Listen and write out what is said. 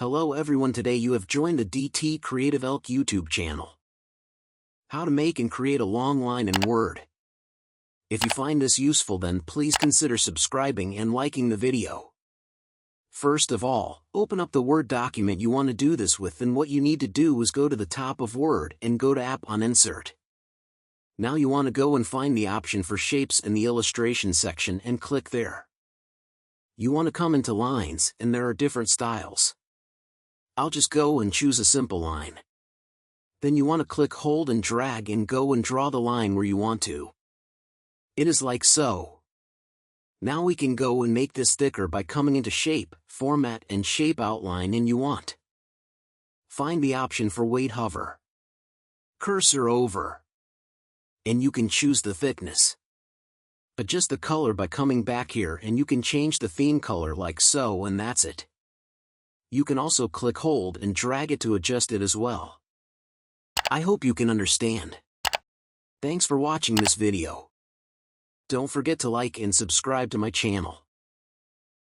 Hello everyone, today you have joined the DT Creative Elk YouTube channel. How to make and create a long line in Word. If you find this useful, then please consider subscribing and liking the video. First of all, open up the Word document you want to do this with, and what you need to do is go to the top of Word and go to App on Insert. Now you want to go and find the option for Shapes in the Illustration section and click there. You want to come into Lines, and there are different styles. I'll just go and choose a simple line. Then you want to click, hold and drag and go and draw the line where you want to. It is like so. Now we can go and make this thicker by coming into Shape, Format and Shape Outline, and you want. Find the option for Weight, hover. Cursor over. And you can choose the thickness. Adjust the color by coming back here, and you can change the theme color like so, and that's it. You can also click, hold and drag it to adjust it as well. I hope you can understand. Thanks for watching this video. Don't forget to like and subscribe to my channel.